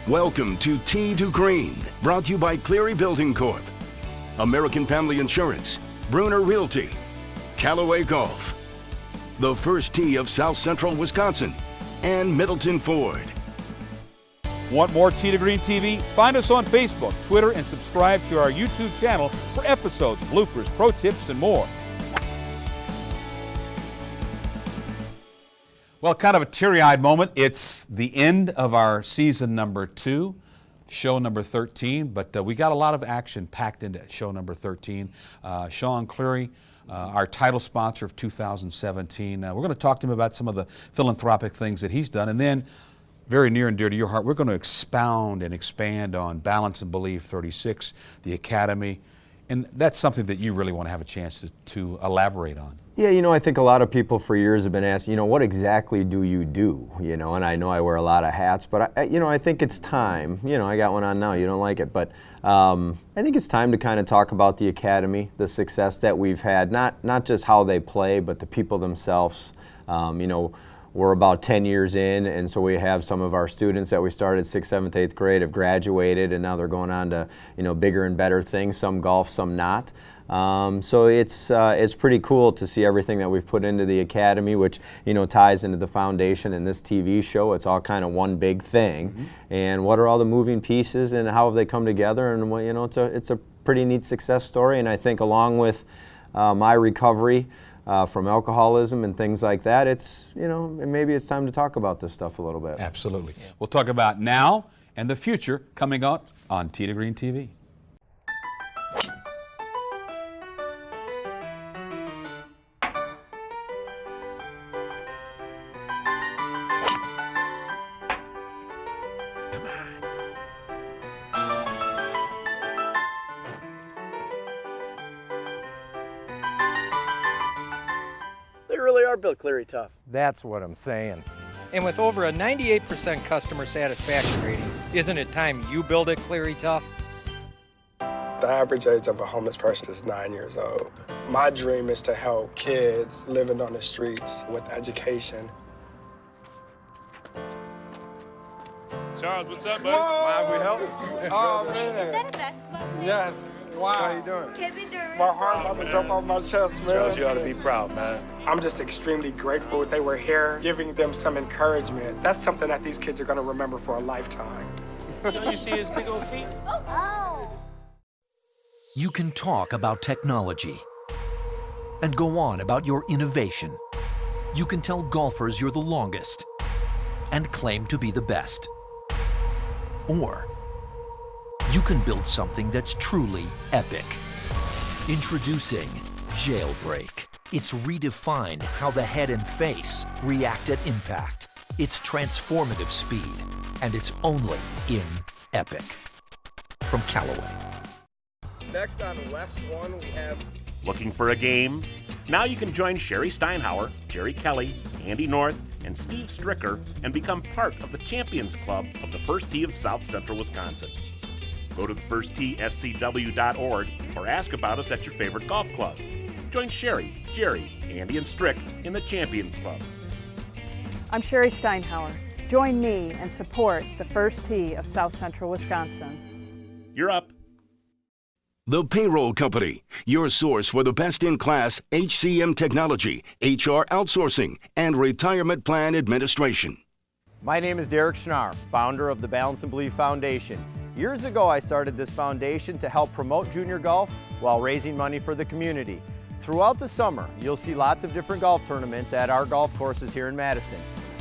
Welcome to Tee to Green, brought to you by Cleary Building Corp, American Family Insurance, Bruner Realty, Callaway Golf, the First Tee of South Central Wisconsin, and Middleton Ford. Want more Tee to Green TV? Find us on Facebook, Twitter, and subscribe to our YouTube channel for episodes, bloopers, pro tips, and more. Well, kind of a teary-eyed moment. It's the end of our season number 2, show number 13, but we got a lot of action packed into show number 13. Sean Cleary, our title sponsor of 2017. We're going to talk to him about some of the philanthropic things that he's done, and then very near and dear to your heart, we're going to expound and expand on Balance and Believe 36, the Academy, and that's something that you really want to have a chance to elaborate on. Yeah, I think a lot of people for years have been asking, what exactly do you do? And I know I wear a lot of hats, but I think it's time. I got one on now, you don't like it, but I think it's time to kind of talk about the Academy, the success that we've had, not just how they play, but the people themselves. We're about 10 years in, and so we have some of our students that we started 6th, 7th, 8th grade have graduated, and now they're going on to, bigger and better things, some golf, some not. So it's pretty cool to see everything that we've put into the Academy, which, ties into the foundation and this TV show. It's all kind of one big thing. Mm-hmm. And what are all the moving pieces and how have they come together? And, it's a pretty neat success story. And I think along with my recovery from alcoholism and things like that, it's, maybe it's time to talk about this stuff a little bit. Absolutely. We'll talk about now and the future coming out on Tee to Green TV. Built Cleary tough. That's what I'm saying. And with over a 98% customer satisfaction rating, isn't it time you build it Cleary tough? The average age of a homeless person is 9 years old. My dream is to help kids living on the streets with education. Charles, what's up, buddy? Whoa! We help? Oh, man. Is that a basketball player? Yes. Wow. How you doing? Kevin Durant. My heart about to jump off my chest, man. Charles, you ought to be proud, man. I'm just extremely grateful that they were here, giving them some encouragement. That's something that these kids are going to remember for a lifetime. You see his big old feet? Oh. You can talk about technology and go on about your innovation. You can tell golfers you're the longest and claim to be the best. Or you can build something that's truly epic. Introducing Jailbreak. It's redefined how the head and face react at impact. It's transformative speed, and it's only in Epic. From Callaway. Next on the left one, we have... Looking for a game? Now you can join Sherry Steinhauer, Jerry Kelly, Andy North, and Steve Stricker and become part of the Champions Club of the First Tee of South Central Wisconsin. Go to thefirstteescw.org or ask about us at your favorite golf club. Join Sherry, Jerry, Andy, and Strick in the Champions Club. I'm Sherry Steinhauer. Join me and support the First Tee of South Central Wisconsin. You're up. The Payroll Company, your source for the best-in-class HCM technology, HR outsourcing, and retirement plan administration. My name is Derek Schnarr, founder of the Balance and Believe Foundation. Years ago, I started this foundation to help promote junior golf while raising money for the community. Throughout the summer, you'll see lots of different golf tournaments at our golf courses here in Madison.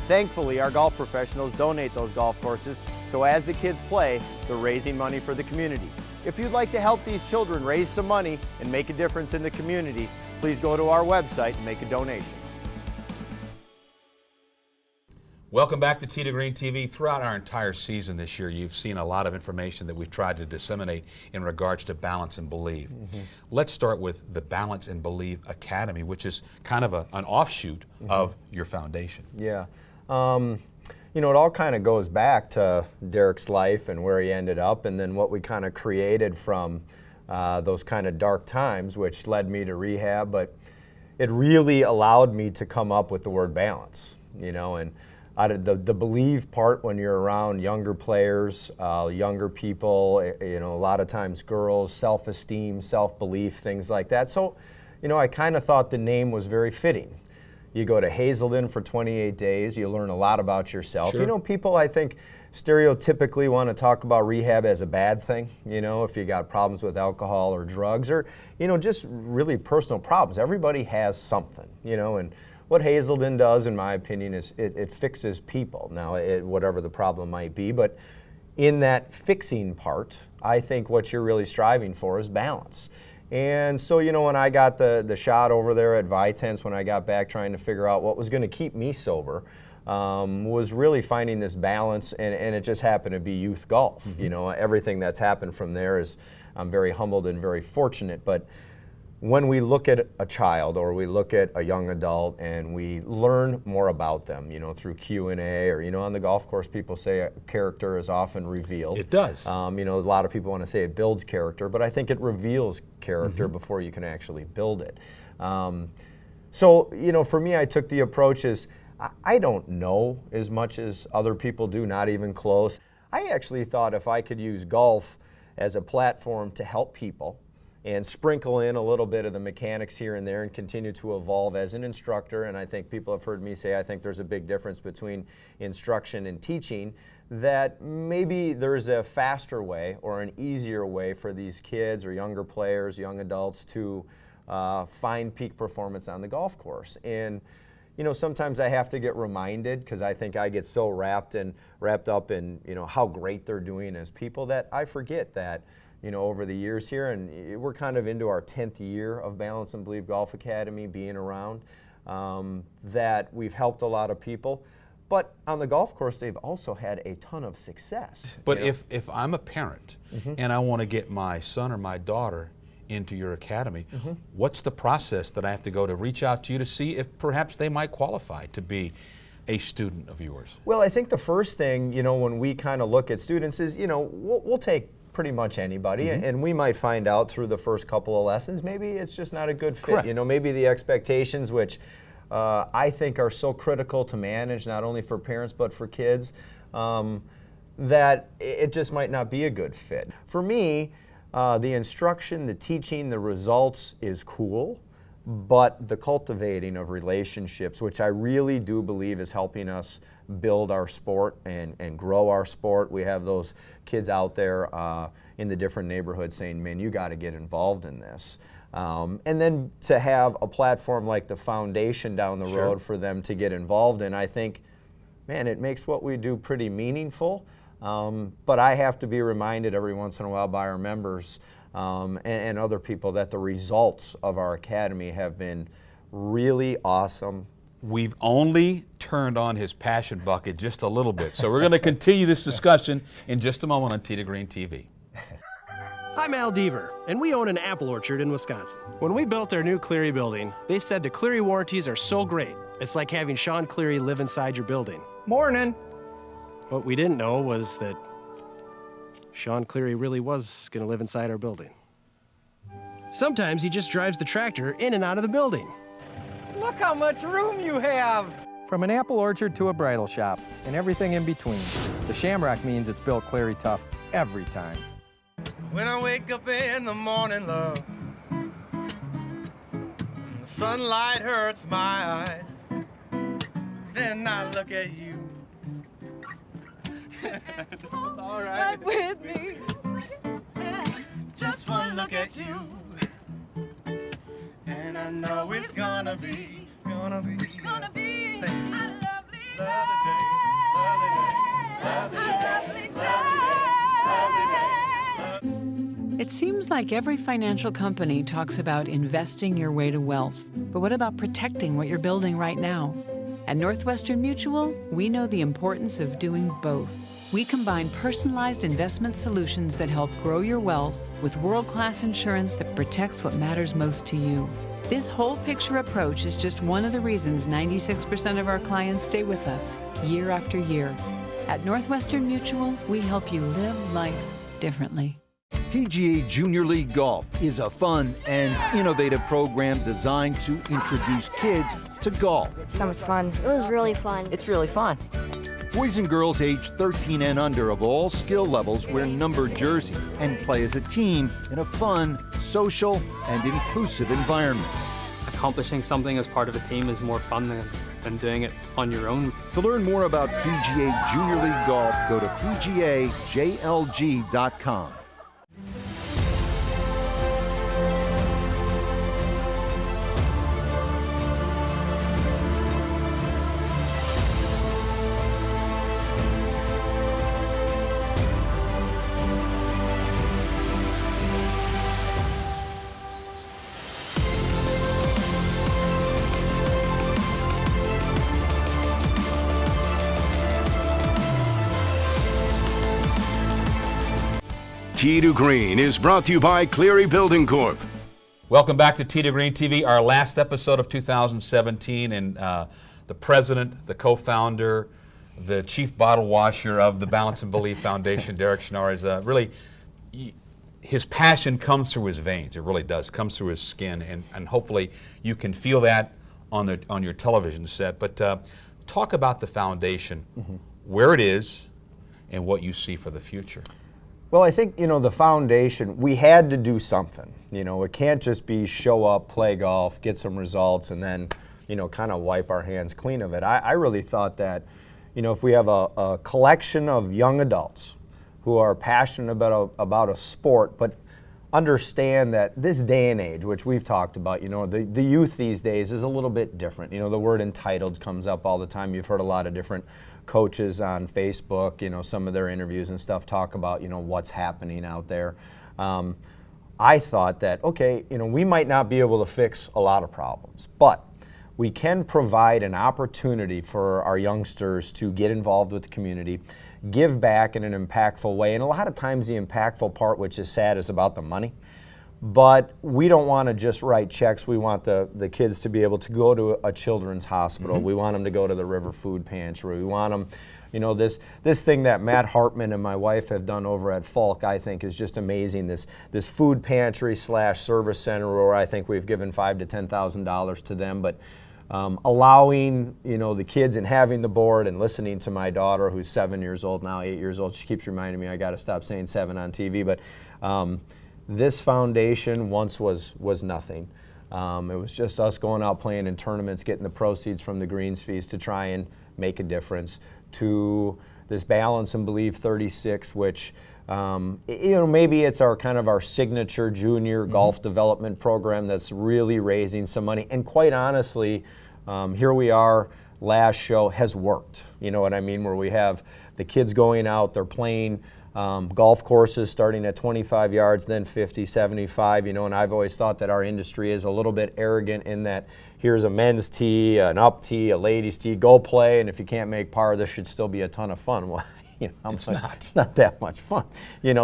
Thankfully, our golf professionals donate those golf courses, so as the kids play, they're raising money for the community. If you'd like to help these children raise some money and make a difference in the community, please go to our website and make a donation. Welcome back to Tee to Green TV. Throughout our entire season this year, you've seen a lot of information that we've tried to disseminate in regards to Balance and Believe. Mm-hmm. Let's start with the Balance and Believe Academy, which is kind of an offshoot of your foundation. Yeah. It all kind of goes back to Derek's life and where he ended up, and then what we kind of created from those kind of dark times, which led me to rehab, but it really allowed me to come up with the word balance, and the believe part when you're around younger players, younger people, you know, a lot of times girls, self-esteem, self-belief, things like that. So, you know, I kind of thought the name was very fitting. You go to Hazelden for 28 days, you learn a lot about yourself. Sure. You know, people, I think, stereotypically want to talk about rehab as a bad thing, you know, if you got problems with alcohol or drugs or, you know, just really personal problems. Everybody has something, you know, and what Hazelden does, in my opinion, is it fixes people. Now, whatever the problem might be, but in that fixing part, I think what you're really striving for is balance. And so, you know, when I got the shot over there at Vitense, when I got back trying to figure out what was going to keep me sober, was really finding this balance, and it just happened to be youth golf. Mm-hmm. You know, everything that's happened from there is, I'm very humbled and very fortunate, but when we look at a child or we look at a young adult and we learn more about them, you know, through Q&A or, you know, on the golf course, people say a character is often revealed. It does. You know, a lot of people want to say it builds character, but I think it reveals character before you can actually build it. So, you know, for me, I took the approach as I don't know as much as other people do, not even close. I actually thought if I could use golf as a platform to help people and sprinkle in a little bit of the mechanics here and there and continue to evolve as an instructor. And I think people have heard me say I think there's a big difference between instruction and teaching, that maybe there's a faster way or an easier way for these kids or younger players, young adults to find peak performance on the golf course. And you know, sometimes I have to get reminded, because I think I get so wrapped up in, you know, how great they're doing as people, that I forget that, you know, over the years here, and we're kind of into our 10th year of Balance and Believe Golf Academy being around, that we've helped a lot of people. But on the golf course, they've also had a ton of success. But you know? if I'm a parent and I want to get my son or my daughter into your academy, what's the process that I have to go to reach out to you to see if perhaps they might qualify to be a student of yours? Well, I think the first thing, you know, when we kind of look at students is, you know, we'll take pretty much anybody, and we might find out through the first couple of lessons, maybe it's just not a good fit. Correct. You know, maybe the expectations, which I think are so critical to manage, not only for parents but for kids, that it just might not be a good fit. For me, the instruction, the teaching, the results is cool, but the cultivating of relationships, which I really do believe is helping us build our sport and grow our sport. We have those kids out there in the different neighborhoods saying, man, you got to get involved in this. And then to have a platform like the foundation down the road for them to get involved in, I think, man, it makes what we do pretty meaningful. But I have to be reminded every once in a while by our members and other people that the results of our academy have been really awesome. We've only turned on his passion bucket just a little bit, so we're going to continue this discussion in just a moment on Tee to Green TV. I'm Al Deaver, and we own an apple orchard in Wisconsin. When we built our new Cleary building, they said the Cleary warranties are so great, it's like having Sean Cleary live inside your building. Morning. What we didn't know was that Sean Cleary really was going to live inside our building. Sometimes he just drives the tractor in and out of the building. Look how much room you have. From an apple orchard to a bridal shop and everything in between, the Shamrock means it's built Cleary tough every time. When I wake up in the morning, love, the sunlight hurts my eyes, then I look at you. It's all right with me. Just one look at you, and I know it's gonna be a lovely day, lovely day. It seems like every financial company talks about investing your way to wealth. But what about protecting what you're building right now? At Northwestern Mutual, we know the importance of doing both. We combine personalized investment solutions that help grow your wealth with world-class insurance that protects what matters most to you. This whole picture approach is just one of the reasons 96% of our clients stay with us year after year. At Northwestern Mutual, we help you live life differently. PGA Junior League Golf is a fun and innovative program designed to introduce kids to golf. So much fun. It was really fun. It's really fun. Boys and girls age 13 and under of all skill levels wear numbered jerseys and play as a team in a fun, social, and inclusive environment. Accomplishing something as part of a team is more fun than doing it on your own. To learn more about PGA Junior League Golf, go to pgajlg.com. Tee to Green is brought to you by Cleary Building Corp. Welcome back to Tee to Green TV, our last episode of 2017, and the president, the co-founder, the chief bottle washer of the Balance and Belief Foundation, Derek Schnarr, is really, his passion comes through his veins. It really does, comes through his skin, and hopefully you can feel that on your television set. But talk about the foundation, where it is, and what you see for the future. Well, I think, the foundation, we had to do something. It can't just be show up, play golf, get some results, and then, kind of wipe our hands clean of it. I really thought that, if we have a collection of young adults who are passionate about a sport, but understand that this day and age, which we've talked about, the youth these days is a little bit different. The word entitled comes up all the time. You've heard a lot of different coaches on Facebook, some of their interviews and stuff talk about, what's happening out there. I thought that, okay, we might not be able to fix a lot of problems, but we can provide an opportunity for our youngsters to get involved with the community, give back in an impactful way. And a lot of times the impactful part, which is sad, is about the money. But we don't want to just write checks. We want the kids to be able to go to a children's hospital. We want them to go to the River Food Pantry. We want them, this thing that Matt Hartman and my wife have done over at Falk, I think, is just amazing. This food pantry / service center where I think we've given $5,000 to $10,000 to them. But allowing, the kids and having the board and listening to my daughter, who's 7 years old now, 8 years old. She keeps reminding me I got to stop saying 7 on TV. But this foundation once was nothing. It was just us going out playing in tournaments, getting the proceeds from the greens fees to try and make a difference, to this Balance and Believe 36, which maybe it's our kind of our signature junior golf development program that's really raising some money. And quite honestly, here we are, last show has worked. You know what I mean? Where we have the kids going out, they're playing golf courses starting at 25 yards, then 50, 75, and I've always thought that our industry is a little bit arrogant in that here's a men's tee, an up tee, a ladies tee, go play, and if you can't make par, this should still be a ton of fun. Well, it's not that much fun.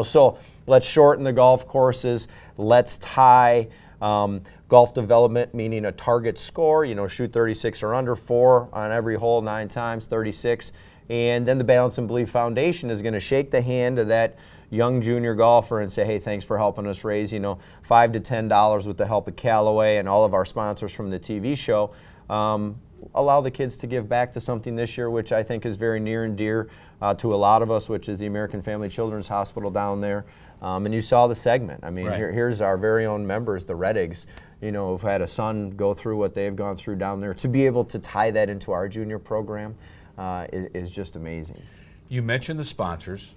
So let's shorten the golf courses, let's tie golf development, meaning a target score, shoot 36 or under, 4 on every hole 9 times, 36. And then the Balance and Believe Foundation is going to shake the hand of that young junior golfer and say, hey, thanks for helping us raise, $5 to $10 with the help of Callaway and all of our sponsors from the TV show. Allow the kids to give back to something this year, which I think is very near and dear to a lot of us, which is the American Family Children's Hospital down there. And you saw the segment. I mean, right. Here's our very own members, the Reddigs, who've had a son go through what they've gone through down there. To be able to tie that into our junior program is just amazing. You mentioned the sponsors,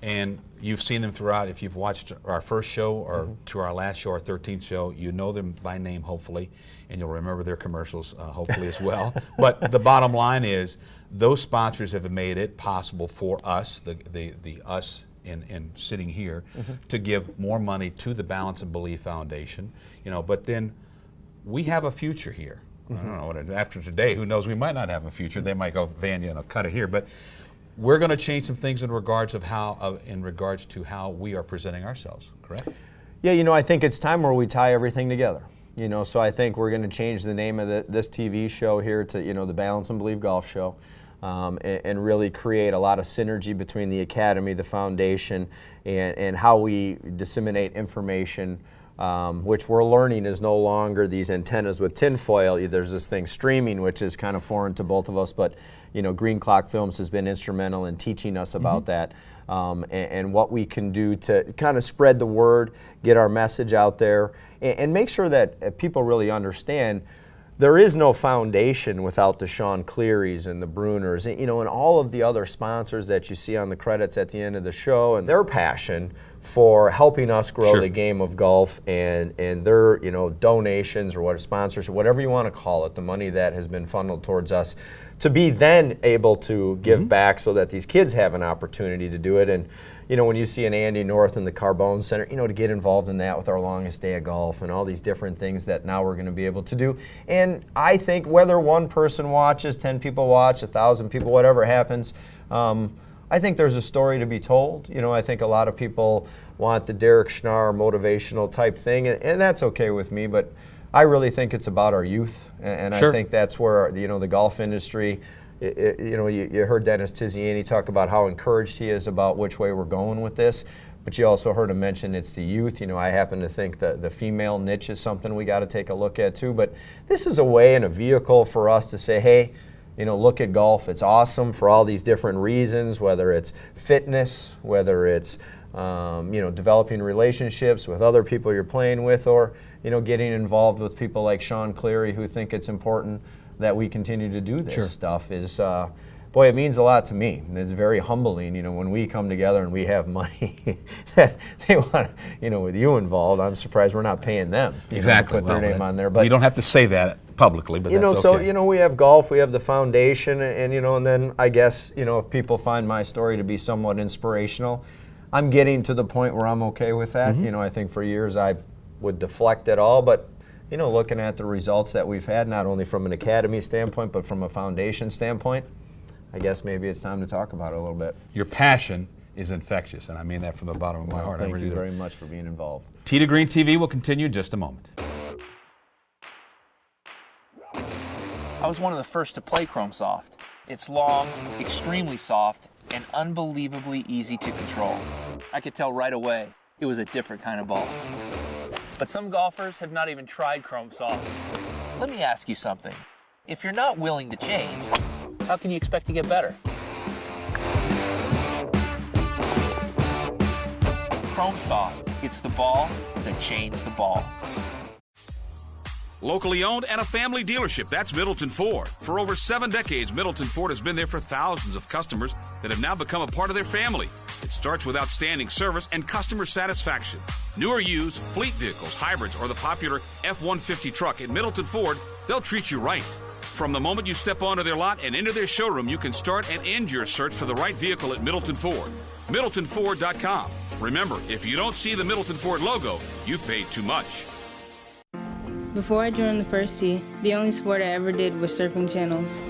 and you've seen them throughout. If you've watched our first show or to our last show, our 13th show, you know them by name, hopefully, and you'll remember their commercials, hopefully, as well. But the bottom line is those sponsors have made it possible for us, the us in sitting here, to give more money to the Balance and Believe Foundation. But then we have a future here. I don't know, after today, who knows, we might not have a future. They might go, Van, cut it here. But we're going to change some things in regards to how we are presenting ourselves, correct? Yeah, I think it's time where we tie everything together. So I think we're going to change the name of this TV show here to, the Balance and Believe Golf Show, and really create a lot of synergy between the academy, the foundation, and how we disseminate information which we're learning is no longer these antennas with tinfoil. There's this thing streaming, which is kind of foreign to both of us, but Green Clock Films has been instrumental in teaching us about that and what we can do to kind of spread the word, get our message out there, and make sure that people really understand there is no foundation without the Sean Clearys and the Bruners, and all of the other sponsors that you see on the credits at the end of the show, and their passion for helping us grow the game of golf, and their donations or what sponsorship, whatever you want to call it, the money that has been funneled towards us, to be then able to give back so that these kids have an opportunity to do it. And when you see an Andy North in the Carbone Center, to get involved in that with our longest day of golf and all these different things that now we're going to be able to do. And I think whether one person watches, 10 people watch, 1,000 people, whatever happens, I think there's a story to be told. I think a lot of people want the Derek Schnarr motivational type thing, and that's okay with me, but I really think it's about our youth, and I think that's where the golf industry, you heard Dennis Tiziani talk about how encouraged he is about which way we're going with this, but you also heard him mention it's the youth. I happen to think that the female niche is something we got to take a look at too, but this is a way and a vehicle for us to say, hey, look at golf. It's awesome for all these different reasons, whether it's fitness, whether it's developing relationships with other people you're playing with, or getting involved with people like Sean Cleary who think it's important that we continue to do this stuff. Is boy, it means a lot to me. It's very humbling, when we come together and we have money that they want, with you involved. I'm surprised we're not paying them. Exactly. To put their name on there. But you don't have to say that publicly, but that's okay. So we have golf, we have the foundation, and then I guess if people find my story to be somewhat inspirational, I'm getting to the point where I'm okay with that. I think for years I would deflect it all, but looking at the results that we've had, not only from an academy standpoint, but from a foundation standpoint, I guess maybe it's time to talk about it a little bit. Your passion is infectious, and I mean that from the bottom of my heart. Thank you very much for being involved. Tee to Green TV will continue in just a moment. I was one of the first to play Chrome Soft. It's long, extremely soft, and unbelievably easy to control. I could tell right away it was a different kind of ball. But some golfers have not even tried Chrome Soft. Let me ask you something. If you're not willing to change, how can you expect to get better? Chrome Soft. It's the ball that changed the ball. Locally owned and a family dealership, that's Middleton Ford. For over 7 decades, Middleton Ford has been there for thousands of customers that have now become a part of their family. It starts with outstanding service and customer satisfaction. New or used, fleet vehicles, hybrids, or the popular F-150 truck at Middleton Ford, they'll treat you right. From the moment you step onto their lot and into their showroom, you can start and end your search for the right vehicle at Middleton Ford. MiddletonFord.com. Remember, if you don't see the Middleton Ford logo, you've paid too much. Before I joined the First Tee, the only sport I ever did was surfing channels.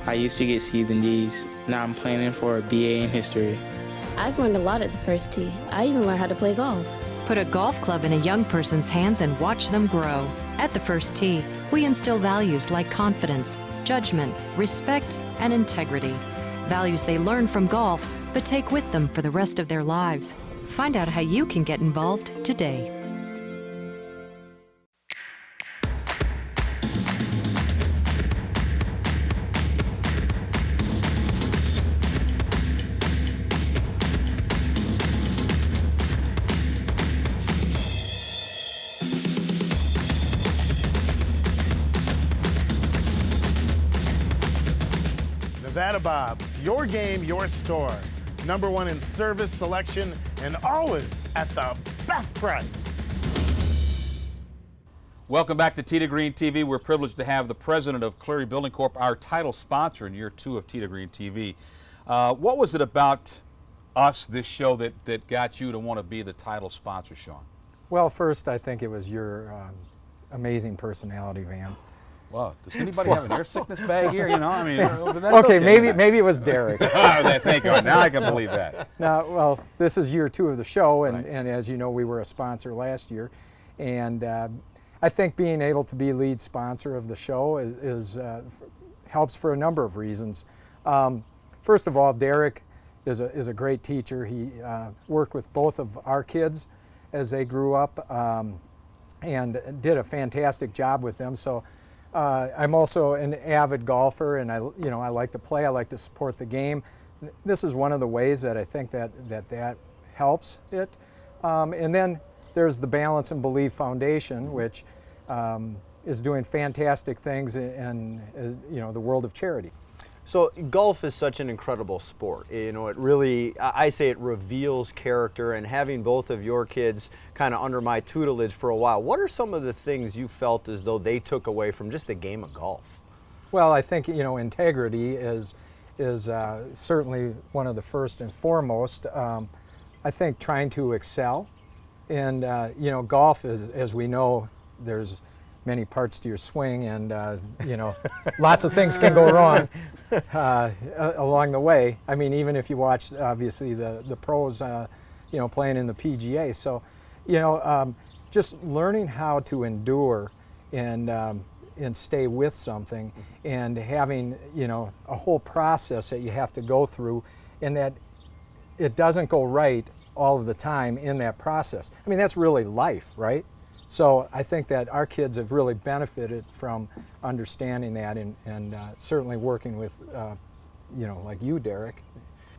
I used to get C's and D's. Now I'm planning for a BA in history. I've learned a lot at the First Tee. I even learned how to play golf. Put a golf club in a young person's hands and watch them grow. At the First Tee, we instill values like confidence, judgment, respect, and integrity. Values they learn from golf, but take with them for the rest of their lives. Find out how you can get involved today. Nevada Bob's, your game, your store. #1 in service, selection, and always at the best price. Welcome back to Tee to Green TV. We're privileged to have the president of Cleary Building Corp, our title sponsor in year 2 of Tee to Green TV. What was it about us, this show, that got you to want to be the title sponsor, Sean? Well, first, I think it was your amazing personality, Van. Wow, does anybody have an air sickness bag here? I mean, that's okay, maybe it was Derek. Thank you. Now I can believe that. Now, well, this is year 2 of the show, and as you know, we were a sponsor last year, and I think being able to be lead sponsor of the show helps for a number of reasons. First of all, Derek is a great teacher. He worked with both of our kids as they grew up. and did a fantastic job with them. So I'm also an avid golfer, and I like to play. I like to support the game. This is one of the ways that I think that helps it. And then there's the Balance and Believe Foundation, which is doing fantastic things in the world of charity. So golf is such an incredible sport. You know, it really, I say it reveals character, and having both of your kids kind of under my tutelage for a while, what are some of the things you felt as though they took away from just the game of golf? Well, I think, integrity is certainly one of the first and foremost. I think trying to excel, and golf is, as we know, there's many parts to your swing, and lots of things can go wrong along the way. I mean, even if you watch, obviously, the pros, playing in the PGA. So, just learning how to endure and stay with something, and having, a whole process that you have to go through, and that it doesn't go right all of the time in that process. I mean, that's really life, right? So I think that our kids have really benefited from understanding that, and certainly working with, like you, Derek.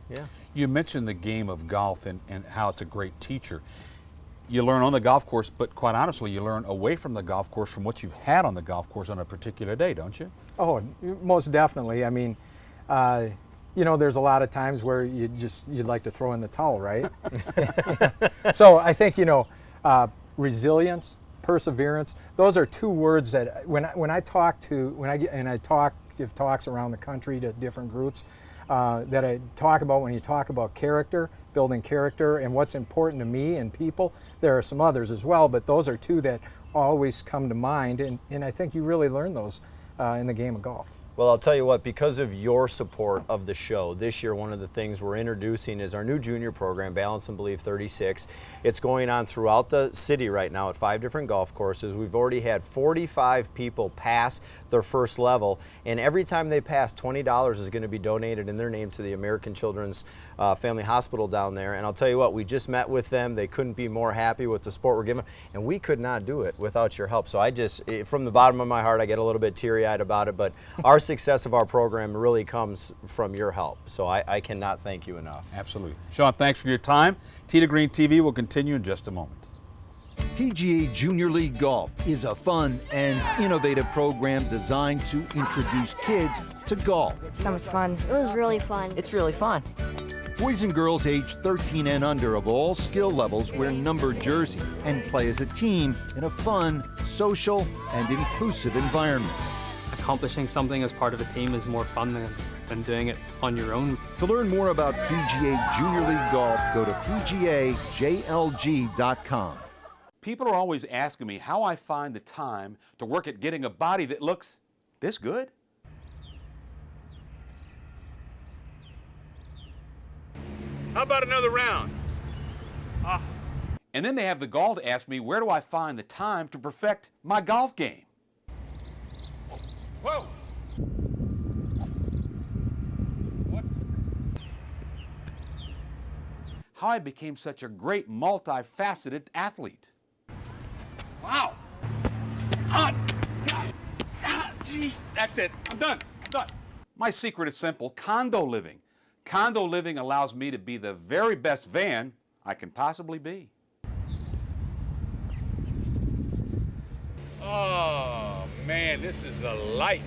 Yeah. You mentioned the game of golf and how it's a great teacher. You learn on the golf course, but quite honestly, you learn away from the golf course from what you've had on the golf course on a particular day, don't you? Oh, most definitely. I mean, there's a lot of times where you'd like to throw in the towel, right? So I think, resilience, perseverance, those are two words that when I give talks around the country to different groups, that I talk about when you talk about character, building character, and what's important to me and people. There are some others as well, but those are two that always come to mind, and I think you really learn those in the game of golf. Well, I'll tell you what, because of your support of the show, this year one of the things we're introducing is our new junior program, Balance and Believe 36. It's going on throughout the city right now at 5 different golf courses. We've already had 45 people pass their first level, and every time they pass, $20 is going to be donated in their name to the American Children's Family Hospital down there. And I'll tell you what, we just met with them. They couldn't be more happy with the support we're giving, and we could not do it without your help. So I just, from the bottom of my heart, I get a little bit teary-eyed about it, but our success of our program really comes from your help. So I cannot thank you enough. Absolutely. Sean, thanks for your time. Tee to Green TV will continue in just a moment. PGA Junior League Golf is a fun and innovative program designed to introduce kids to golf. So much fun. It was really fun. It's really fun. Boys and girls aged 13 and under of all skill levels wear numbered jerseys and play as a team in a fun, social, and inclusive environment. Accomplishing something as part of a team is more fun than doing it on your own. To learn more about PGA Junior League Golf, go to pgajlg.com. People are always asking me how I find the time to work at getting a body that looks this good. How about another round? And then they have the gall to ask me, where do I find the time to perfect my golf game? Whoa! What? How I became such a great multifaceted athlete. Wow! Jeez, that's it. I'm done. My secret is simple: condo living. Condo living allows me to be the very best van I can possibly be. Oh, man, this is the life.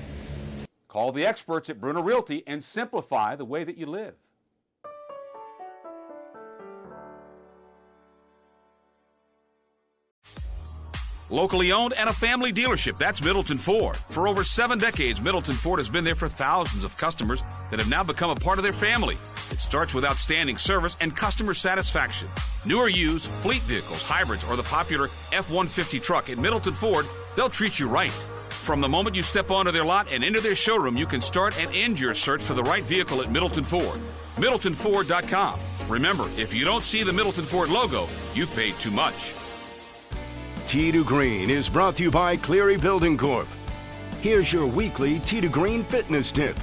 Call the experts at Bruner Realty and simplify the way that you live. Locally owned and a family dealership, that's Middleton Ford. For over 7 decades, Middleton Ford has been there for thousands of customers that have now become a part of their family. It starts with outstanding service and customer satisfaction. New or used, fleet vehicles, hybrids, or the popular F-150 truck at Middleton Ford, they'll treat you right. From the moment you step onto their lot and into their showroom, you can start and end your search for the right vehicle at Middleton Ford. MiddletonFord.com. Remember, if you don't see the Middleton Ford logo, you've paid too much. Tee to Green is brought to you by Cleary Building Corp. Here's your weekly Tee to Green fitness tip.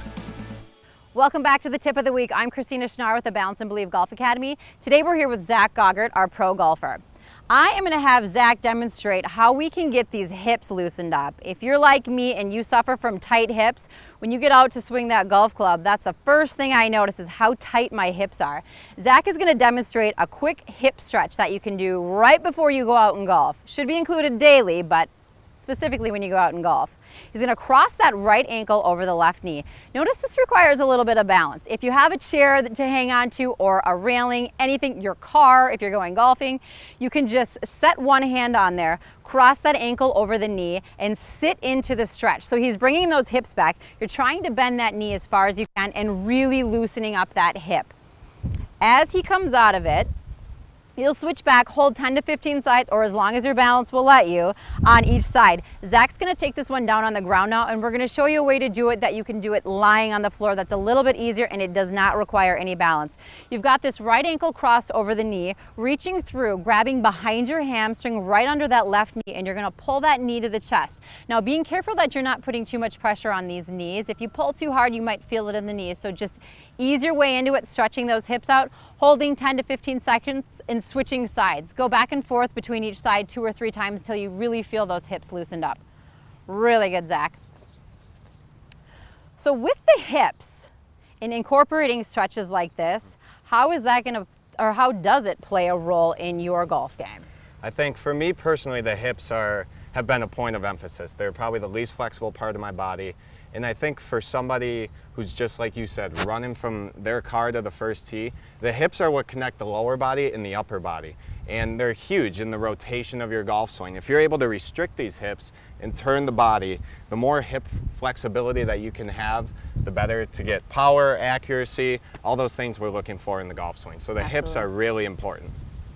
Welcome back to the tip of the week. I'm Christina Schnarr with the Balance and Believe Golf Academy. Today we're here with Zach Goggart, our pro golfer. I am going to have Zach demonstrate how we can get these hips loosened up. If you're like me and you suffer from tight hips, when you get out to swing that golf club, that's the first thing I notice is how tight my hips are. Zach is going to demonstrate a quick hip stretch that you can do right before you go out and golf. Should be included daily, but specifically when you go out and golf. He's going to cross that right ankle over the left knee. Notice this requires a little bit of balance. If you have a chair to hang on to or a railing, anything, your car, if you're going golfing, you can just set one hand on there, cross that ankle over the knee, and sit into the stretch. So he's bringing those hips back. You're trying to bend that knee as far as you can and really loosening up that hip. As he comes out of it, you'll switch back, hold 10 to 15 sides, or as long as your balance will let you, on each side. Zach's gonna take this one down on the ground now, and we're gonna show you a way to do it that you can do it lying on the floor. That's a little bit easier, and it does not require any balance. You've got this right ankle crossed over the knee, reaching through, grabbing behind your hamstring right under that left knee, and you're gonna pull that knee to the chest. Now, being careful that you're not putting too much pressure on these knees. If you pull too hard, you might feel it in the knees, so just ease your way into it, stretching those hips out, holding 10 to 15 seconds, and switching sides. Go back and forth between each side 2 or 3 times until you really feel those hips loosened up. Really good, Zach. So with the hips, in incorporating stretches like this, how is that gonna, or how does it play a role in your golf game? I think for me personally, the hips have been a point of emphasis. They're probably the least flexible part of my body. And I think for somebody who's just like you said, running from their car to the first tee, the hips are what connect the lower body and the upper body. And they're huge in the rotation of your golf swing. If you're able to restrict these hips and turn the body, the more hip flexibility that you can have, the better to get power, accuracy, all those things we're looking for in the golf swing. So the hips are really important.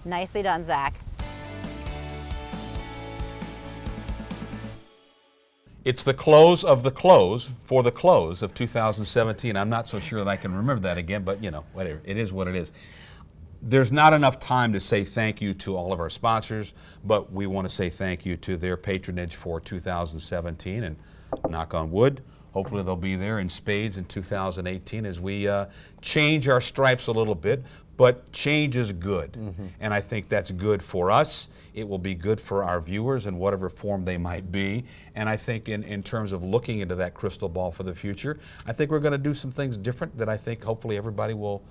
Nicely done, Zach. It's the close of the close for the close of 2017. I'm not so sure that I can remember that again, but you know, whatever. It is what it is. There's not enough time to say thank you to all of our sponsors, but we want to say thank you to their patronage for 2017, and knock on wood, hopefully they'll be there in spades in 2018 as we change our stripes a little bit, but change is good. And I think that's good for us. It will be good for our viewers in whatever form they might be. And I think in terms of looking into that crystal ball for the future, I think we're going to do some things different that I think hopefully everybody will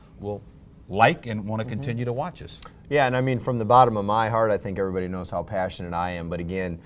like and want to continue to watch us. Yeah, and I mean, from the bottom of my heart, I think everybody knows how passionate I am. But again,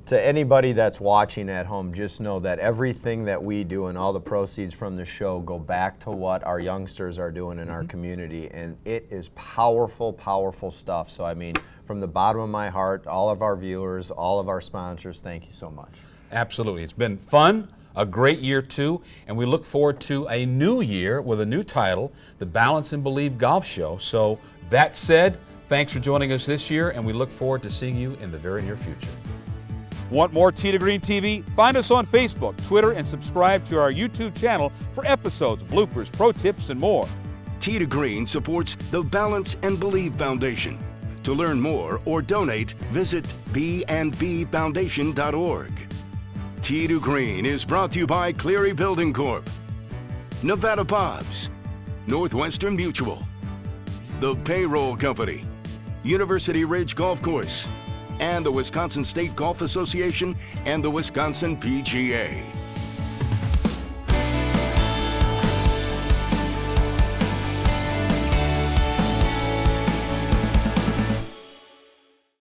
to anybody that's watching at home, just know that everything that we do and all the proceeds from the show go back to what our youngsters are doing in our community. And it is powerful, powerful stuff. So, I mean, from the bottom of my heart, all of our viewers, all of our sponsors, thank you so much. Absolutely. It's been fun, a great year too, and we look forward to a new year with a new title, the Balance and Believe Golf Show. So that said, thanks for joining us this year, and we look forward to seeing you in the very near future. Want more Tee to Green TV? Find us on Facebook, Twitter, and subscribe to our YouTube channel for episodes, bloopers, pro tips, and more. Tee to Green supports the Balance and Believe Foundation. To learn more or donate, visit bandbfoundation.org. Tee to Green is brought to you by Cleary Building Corp, Nevada Pops, Northwestern Mutual, The Payroll Company, University Ridge Golf Course, and the Wisconsin State Golf Association and the Wisconsin PGA.